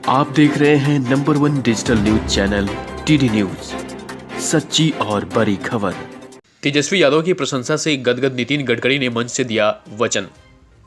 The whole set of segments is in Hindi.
आप देख रहे हैं number 1 digital news channel TD news, सच्ची और बड़ी खबर। तेजस्वी यादव की प्रशंसा से गदगद नितिन गडकरी ने मंच से दिया वचन।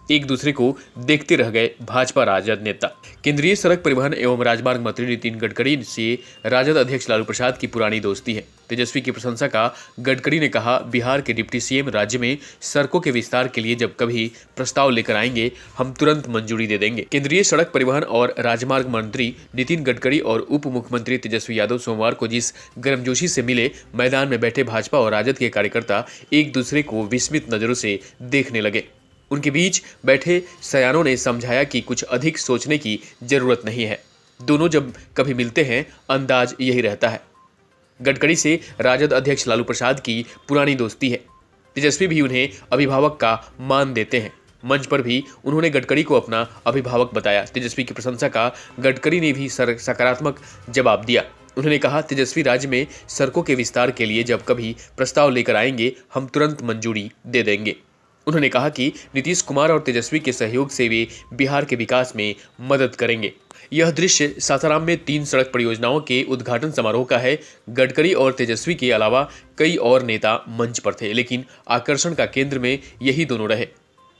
एक दूसरे को देखते रह गए भाजपा राजद नेता। केंद्रीय सड़क परिवहन एवं राजमार्ग मंत्री नितिन गडकरी से राजद अध्यक्ष लालू प्रसाद की पुरानी दोस्ती है। तेजस्वी की प्रशंसा का गडकरी ने कहा, बिहार के डिप्टी सीएम राज्य में सड़कों के विस्तार के लिए जब कभी प्रस्ताव लेकर आएंगे हम तुरंत मंजूरी दे देंगे। केंद्रीय सड़क परिवहन और राजमार्ग मंत्री नितिन गडकरी और उप मुख्यमंत्री तेजस्वी यादव सोमवार को जिस गर्मजोशी से मिले, मैदान में बैठे भाजपा और राजद के कार्यकर्ता एक दूसरे को विस्मित नजरों से देखने लगे। उनके बीच बैठे सयानों ने समझाया कि कुछ अधिक सोचने की जरूरत नहीं है। दोनों जब कभी मिलते हैं अंदाज यही रहता है। गडकरी से राजद अध्यक्ष लालू प्रसाद की पुरानी दोस्ती है। तेजस्वी भी उन्हें अभिभावक का मान देते हैं। मंच पर भी उन्होंने गडकरी को अपना अभिभावक बताया। तेजस्वी की प्रशंसा का गडकरी ने भी सकारात्मक जवाब दिया। उन्होंने कहा, तेजस्वी राज्य में सड़कों के विस्तार के लिए जब कभी प्रस्ताव लेकर आएंगे हम तुरंत मंजूरी दे देंगे। उन्होंने कहा कि नीतीश कुमार और तेजस्वी के सहयोग से वे बिहार के विकास में मदद करेंगे। यह दृश्य सासाराम में 3 सड़क परियोजनाओं के उद्घाटन समारोह का है। गडकरी और तेजस्वी के अलावा कई और नेता मंच पर थे, लेकिन आकर्षण का केंद्र में यही दोनों रहे।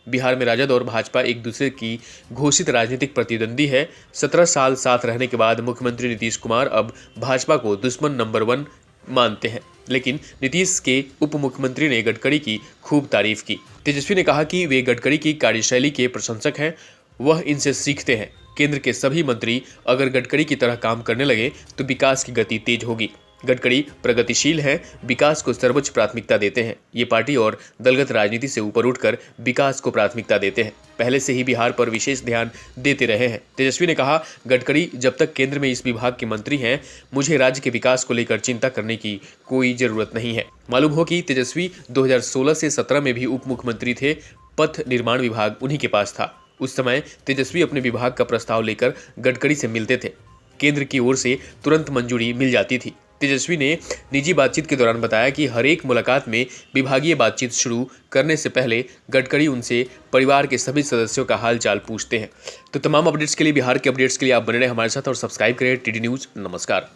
बिहार में राजद और भाजपा एक दूसरे की घोषित राजनीतिक प्रतिद्वंदी है। 17 साल साथ रहने के बाद मुख्यमंत्री नीतीश कुमार अब भाजपा को दुश्मन नंबर 1 मानते हैं, लेकिन नीतीश के उप मुख्यमंत्री ने गडकरी की खूब तारीफ की। तेजस्वी ने कहा कि वे गडकरी की कार्यशैली के प्रशंसक हैं, वह इनसे सीखते हैं। केंद्र के सभी मंत्री अगर गडकरी की तरह काम करने लगे तो विकास की गति तेज होगी। गडकरी प्रगतिशील हैं, विकास को सर्वोच्च प्राथमिकता देते हैं। ये पार्टी और दलगत राजनीति से ऊपर उठकर विकास को प्राथमिकता देते हैं। पहले से ही बिहार पर विशेष ध्यान देते रहे हैं। तेजस्वी ने कहा, गडकरी जब तक केंद्र में इस विभाग के मंत्री हैं, मुझे राज्य के विकास को लेकर चिंता करने की कोई जरूरत नहीं है। मालूम हो कि तेजस्वी 2016 से 17 में भी उप मुख्यमंत्री थे। पथ निर्माण विभाग उन्हीं के पास था। उस समय तेजस्वी अपने विभाग का प्रस्ताव लेकर गडकरी से मिलते थे। केंद्र की ओर से तुरंत मंजूरी मिल जाती थी। तेजस्वी ने निजी बातचीत के दौरान बताया कि हर एक मुलाकात में विभागीय बातचीत शुरू करने से पहले गडकरी उनसे परिवार के सभी सदस्यों का हाल चाल पूछते हैं। तो तमाम अपडेट्स के लिए, बिहार के अपडेट्स के लिए आप बने रहे हमारे साथ और सब्सक्राइब करें टीडी न्यूज। नमस्कार।